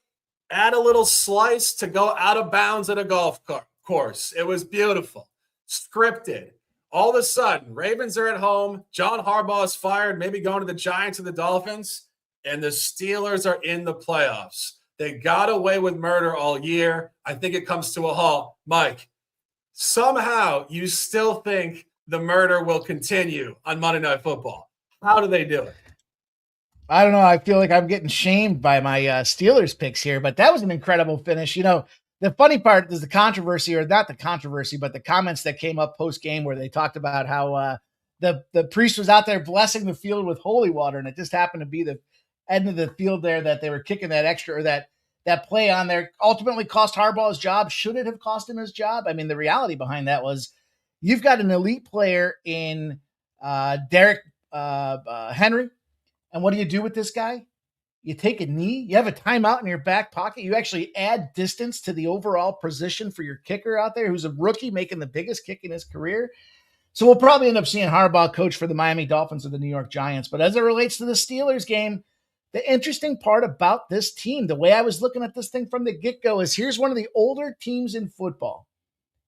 Add a little slice to go out of bounds at a golf course. It was beautiful. Scripted. All of a sudden, Ravens are at home. John Harbaugh is fired, maybe going to the Giants or the Dolphins, and the Steelers are in the playoffs. They got away with murder all year. I think it comes to a halt. Mike, somehow you still think the murder will continue on Monday Night Football. How do they do it? I don't know. I feel like I'm getting shamed by my Steelers picks here, but that was an incredible finish. The funny part is the controversy, or not the controversy, but the comments that came up post-game where they talked about how the priest was out there blessing the field with holy water, and it just happened to be the end of the field there that they were kicking that extra, or that play on there. Ultimately cost Harbaugh his job. Should it have cost him his job? I mean, the reality behind that was you've got an elite player in Derrick Henry, and what do you do with this guy? You take a knee, you have a timeout in your back pocket. You actually add distance to the overall position for your kicker out there, who's a rookie making the biggest kick in his career. So we'll probably end up seeing Harbaugh coach for the Miami Dolphins or the New York Giants. But as it relates to the Steelers game, the interesting part about this team, the way I was looking at this thing from the get-go, is here's one of the older teams in football.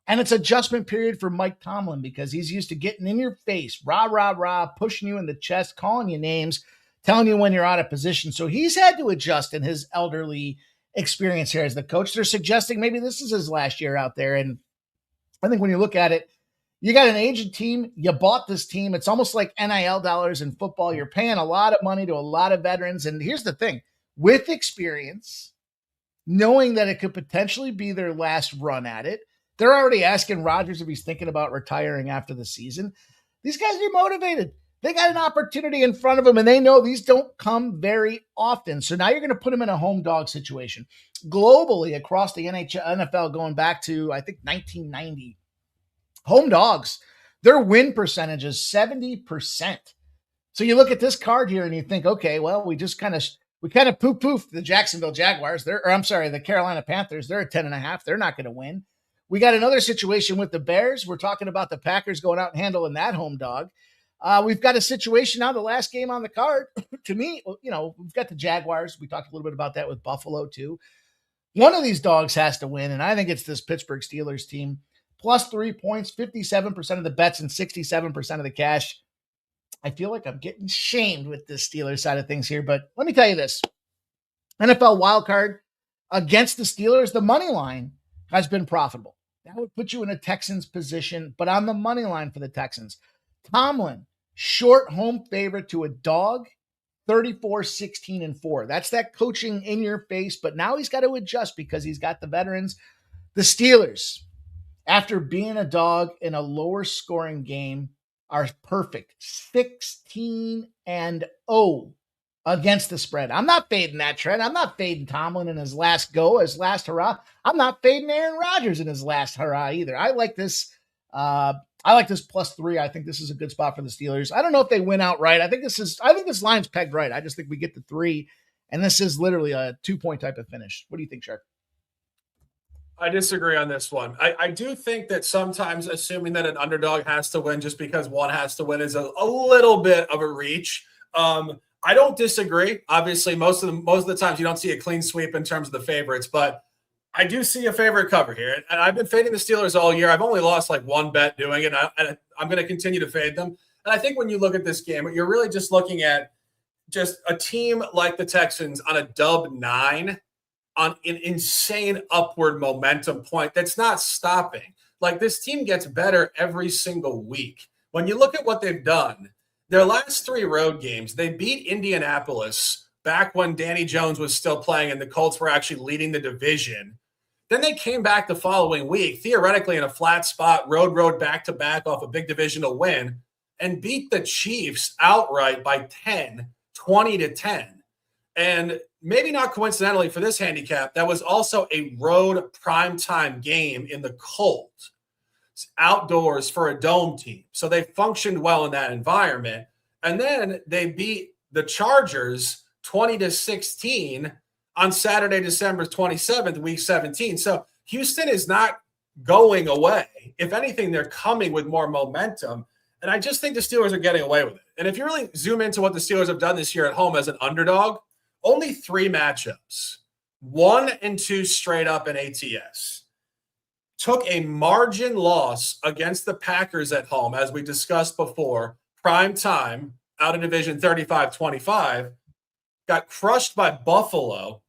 And it's adjustment period for Mike Tomlin because he's used to getting in your face, rah, rah, rah, pushing you in the chest, calling you names, telling you when you're out of position. So he's had to adjust in his elderly experience here as the coach. They're suggesting maybe this is his last year out there. And I think when you look at it, you got an aged team. You bought this team. It's almost like NIL dollars in football. You're paying a lot of money to a lot of veterans. And here's the thing, with experience, knowing that it could potentially be their last run at it, they're already asking Rodgers if he's thinking about retiring after the season. These guys are motivated. They got an opportunity in front of them, and they know these don't come very often. So now you're going to put them in a home dog situation. Globally, across the NFL, going back to, I think, 1990, home dogs, their win percentage is 70%. So you look at this card here and you think, okay, well, we kind of poof the Jacksonville Jaguars. The Carolina Panthers. They're at 10.5. They're not going to win. We got another situation with the Bears. We're talking about the Packers going out and handling that home dog. We've got a situation now, the last game on the card. To me, we've got the Jaguars. We talked a little bit about that with Buffalo too. One of these dogs has to win, and I think it's this Pittsburgh Steelers team. Plus 3 points, 57% of the bets and 67% of the cash. I feel like I'm getting shamed with this Steelers side of things here, but let me tell you this. NFL wildcard against the Steelers, the money line has been profitable. That would put you in a Texans position, but on the money line for the Texans, Tomlin, short home favorite to a dog, 34-16-4. That's that coaching in your face, but now he's got to adjust because he's got the veterans. The Steelers, after being a dog in a lower scoring game, are perfect 16-0 against the spread. I'm not fading that trend. I'm not fading Tomlin in his last go, his last hurrah. I'm not fading Aaron Rodgers in his last hurrah either. I like this. I like this +3. I think this is a good spot for the Steelers. I don't know if they win outright. I think this line's pegged right. I just think we get the 3, and this is literally a 2-point type of finish. What do you think, Shark? I disagree on this one. I do think that sometimes assuming that an underdog has to win just because one has to win is a little bit of a reach. I don't disagree. Obviously, most of the times you don't see a clean sweep in terms of the favorites, but I do see a favorite cover here. And I've been fading the Steelers all year. I've only lost like one bet doing it. And I'm going to continue to fade them. And I think when you look at this game, you're really just looking at just a team like the Texans on a dub 9 on an insane upward momentum point that's not stopping. Like, this team gets better every single week. When you look at what they've done, their last 3 road games, they beat Indianapolis back when Danny Jones was still playing and the Colts were actually leading the division. Then they came back the following week, theoretically in a flat spot, road back-to-back off a big divisional win, and beat the Chiefs outright by 10, 20-10. And maybe not coincidentally for this handicap, that was also a road primetime game in the cold. It's outdoors for a dome team. So they functioned well in that environment. And then they beat the Chargers 20-16 on Saturday, December 27th, week 17. So Houston is not going away. If anything, they're coming with more momentum. And I just think the Steelers are getting away with it. And if you really zoom into what the Steelers have done this year at home as an underdog, only 3 matchups, 1 and 2 straight up in ATS. Took a margin loss against the Packers at home, as we discussed before, prime time, out of division 35-25, got crushed by Buffalo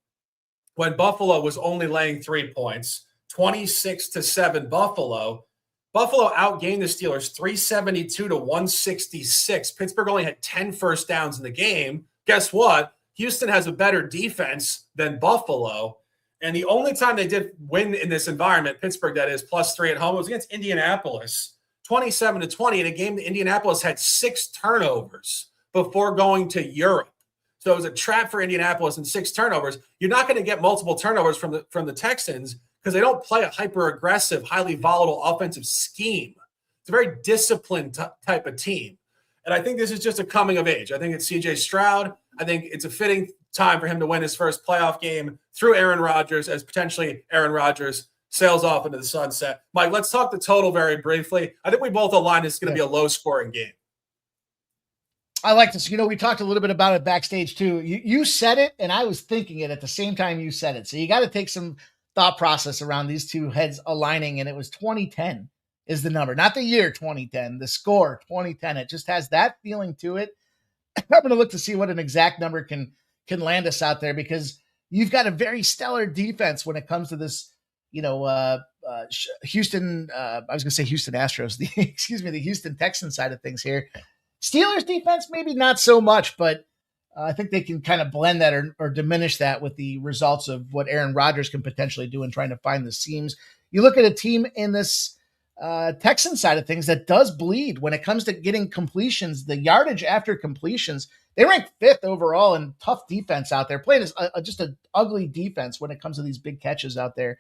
when Buffalo was only laying 3 points, 26-7 Buffalo. Buffalo outgained the Steelers 372-166. Pittsburgh only had 10 first downs in the game. Guess what? Houston has a better defense than Buffalo. And the only time they did win in this environment, Pittsburgh, that is, +3 at home, was against Indianapolis, 27-20, in a game that Indianapolis had 6 turnovers before going to Europe. So it was a trap for Indianapolis and 6 turnovers. You're not going to get multiple turnovers from the Texans because they don't play a hyper-aggressive, highly volatile offensive scheme. It's a very disciplined type of team. And I think this is just a coming of age. I think it's C.J. Stroud. I think it's a fitting time for him to win his first playoff game through Aaron Rodgers, as potentially Aaron Rodgers sails off into the sunset. Mike, let's talk the total very briefly. I think we both aligned it's going to be a low-scoring game. I like this. You know, we talked a little bit about it backstage too. You said it, and I was thinking it at the same time you said it. So you got to take some thought process around these two heads aligning, and it was 2010 is the number, not the year 2010, the score 2010. It just has that feeling to it. I'm going to look to see what an exact number can land us out there, because you've got a very stellar defense when it comes to this, Houston, I was going to say Houston Astros, the Houston Texans side of things here. Steelers defense, maybe not so much, but I think they can kind of blend that or diminish that with the results of what Aaron Rodgers can potentially do in trying to find the seams. You look at a team in this Texan side of things that does bleed when it comes to getting completions, the yardage after completions. They rank 5th overall in tough defense out there, playing just an ugly defense when it comes to these big catches out there.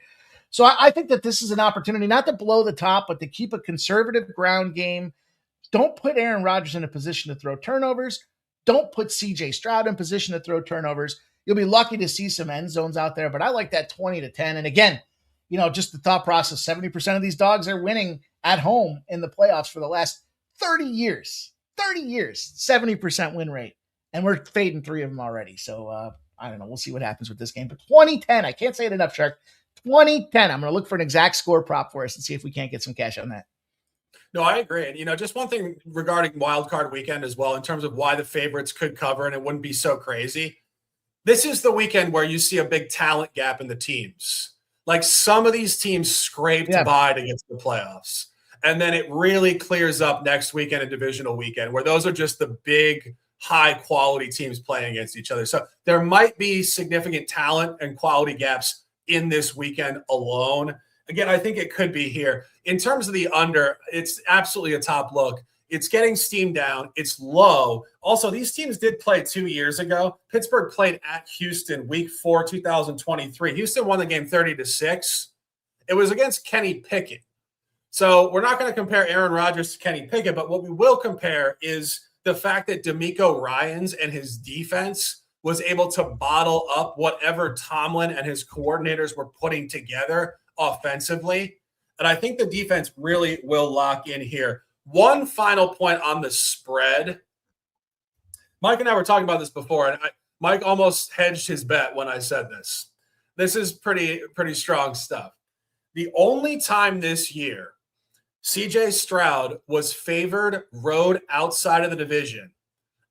So I think that this is an opportunity not to blow the top, but to keep a conservative ground game. Don't put Aaron Rodgers in a position to throw turnovers. Don't put C.J. Stroud in position to throw turnovers. You'll be lucky to see some end zones out there, but I like that 20-10. And again, just the thought process, 70% of these dogs are winning at home in the playoffs for the last 30 years, 70% win rate. And we're fading 3 of them already. So I don't know. We'll see what happens with this game. But 20-10, I can't say it enough, Shark. 20-10. I'm going to look for an exact score prop for us and see if we can't get some cash on that. No, I agree. And, just one thing regarding wild card weekend as well, in terms of why the favorites could cover and it wouldn't be so crazy. This is the weekend where you see a big talent gap in the teams. Like some of these teams scraped by to get to the playoffs. And then it really clears up next weekend and divisional weekend, where those are just the big, high-quality teams playing against each other. So there might be significant talent and quality gaps in this weekend alone. Again, I think it could be here. In terms of the under, it's absolutely a top look. It's getting steamed down. It's low. Also, these teams did play 2 years ago. Pittsburgh played at Houston week 4, 2023. Houston won the game 30-6. It was against Kenny Pickett. So we're not going to compare Aaron Rodgers to Kenny Pickett, but what we will compare is the fact that DeMeco Ryans and his defense was able to bottle up whatever Tomlin and his coordinators were putting together offensively. And I think the defense really will lock in here. One final point on the spread. Mike and I were talking about this before, and Mike almost hedged his bet when I said this. This is pretty strong stuff. The only time this year CJ Stroud was favored road outside of the division,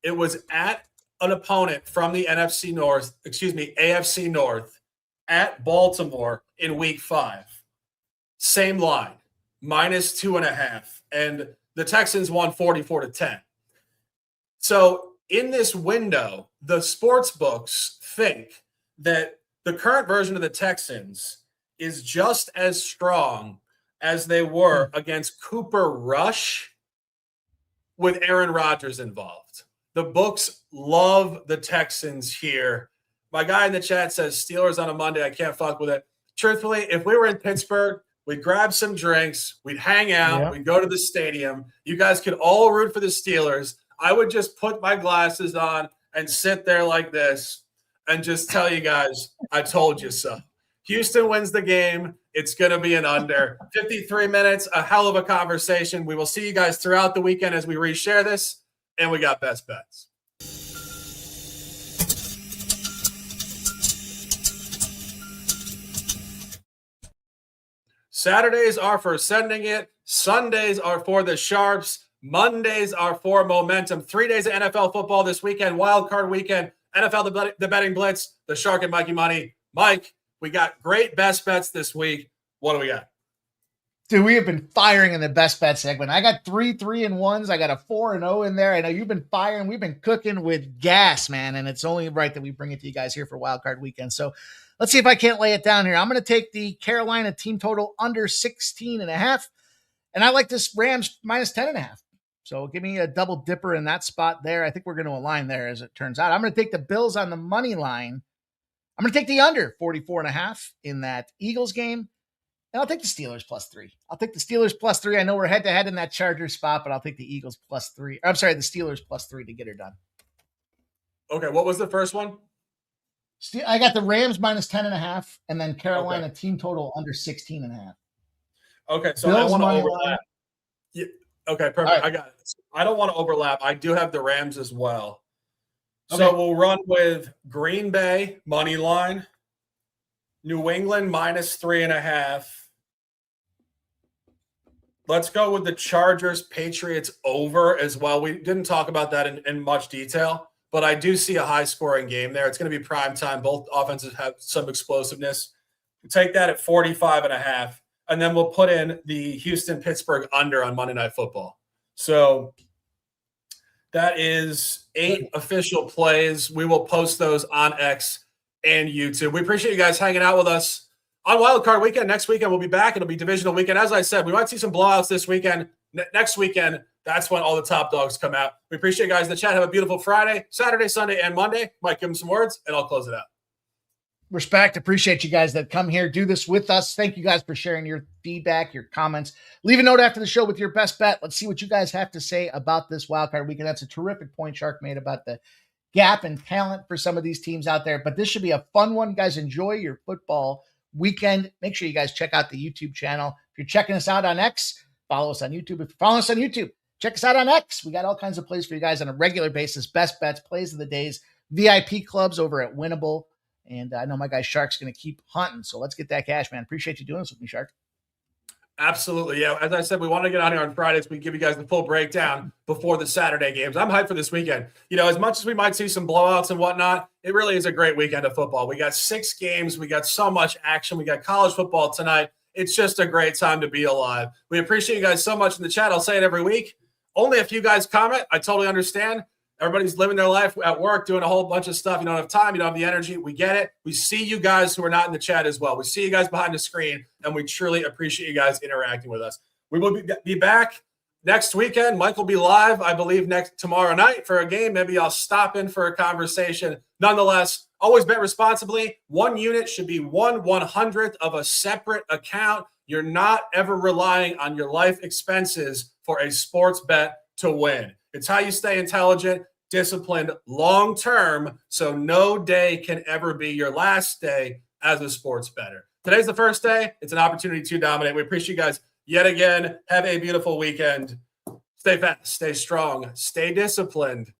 it was at an opponent from the AFC North at Baltimore in week 5. Same line, -2.5. And the Texans won 44-10. So in this window, the sports books think that the current version of the Texans is just as strong as they were against Cooper Rush with Aaron Rodgers involved. The books love the Texans here. My guy in the chat says Steelers on a Monday. I can't fuck with it. Truthfully, if we were in Pittsburgh, we'd grab some drinks, we'd hang out, we'd go to the stadium. You guys could all root for the Steelers. I would just put my glasses on and sit there like this and just tell you guys, I told you so. Houston wins the game. It's going to be an under. 53 minutes, a hell of a conversation. We will see you guys throughout the weekend as we reshare this, and we got best bets. Saturdays are for sending it. Sundays are for the sharps. Mondays are for momentum. 3 days of NFL football this weekend, wild card weekend, NFL the betting blitz, the Shark and Mikey Money. Mike, we got great best bets this week. What do we got? Dude, we have been firing in the best bet segment. I got 3 3-1s. I got a 4-0 in there. I know you've been firing. We've been cooking with gas, man. And it's only right that we bring it to you guys here for Wild Card Weekend. So let's see if I can't lay it down here. I'm going to take the Carolina team total under 16.5. And I like this Rams -10.5. So give me a double dipper in that spot there. I think we're going to align there as it turns out. I'm going to take the Bills on the money line. I'm going to take the under 44.5 in that Eagles game. And I'll take the Steelers +3. I'll take the Steelers +3. I know we're head-to-head in that Chargers spot, but I'll take the Eagles +3. I'm sorry, the Steelers +3 to get her done. Okay, what was the first one? I got the Rams -10.5, and then Carolina team total under 16.5. Okay, so Bills I want to overlap. Yeah, okay, perfect. Right. I got it. I don't want to overlap. I do have the Rams as well. Okay. So we'll run with Green Bay money line, New England -3.5. Let's go with the Chargers Patriots over as well. We didn't talk about that in much detail, but I do see a high-scoring game there. It's going to be prime time. Both offenses have some explosiveness. Take that at 45.5, and then we'll put in the Houston-Pittsburgh under on Monday Night Football. So that is 8 official plays. We will post those on X and YouTube. We appreciate you guys hanging out with us on Wild Card Weekend. Next weekend, we'll be back. It'll be divisional weekend. As I said, we might see some blowouts this weekend. Next weekend, that's when all the top dogs come out. We appreciate you guys in the chat. Have a beautiful Friday, Saturday, Sunday, and Monday. Mike, give them some words, and I'll close it out. Respect. Appreciate you guys that come here, do this with us. Thank you guys for sharing your feedback, your comments. Leave a note after the show with your best bet. Let's see what you guys have to say about this wildcard weekend. That's a terrific point Shark made about the gap and talent for some of these teams out there. But this should be a fun one. Guys, enjoy your football weekend. Make sure you guys check out the YouTube channel. If you're checking us out on X, follow us on YouTube. If you're following us on YouTube, check us out on X. We got all kinds of plays for you guys on a regular basis. Best bets, plays of the days, VIP clubs over at Winnable. And I know my guy Shark's going to keep hunting. So let's get that cash, man. Appreciate you doing this with me, Shark. Absolutely. Yeah. As I said, we want to get on here on Fridays. We give you guys the full breakdown before the Saturday games. I'm hyped for this weekend. As much as we might see some blowouts and whatnot, it really is a great weekend of football. We got 6 games. We got so much action. We got college football tonight. It's just a great time to be alive. We appreciate you guys so much in the chat. I'll say it every week. Only a few guys comment. I totally understand. Everybody's living their life at work, doing a whole bunch of stuff. You don't have time. You don't have the energy. We get it. We see you guys who are not in the chat as well. We see you guys behind the screen, and we truly appreciate you guys interacting with us. We will be back next weekend. Mike will be live, I believe, tomorrow night for a game. Maybe I'll stop in for a conversation. Nonetheless, always bet responsibly. 1 unit should be 1/100th of a separate account. You're not ever relying on your life expenses for a sports bet to win. It's how you stay intelligent, disciplined long-term, so no day can ever be your last day as a sports bettor. Today's the first day. It's an opportunity to dominate. We appreciate you guys yet again. Have a beautiful weekend. Stay fast, stay strong, stay disciplined,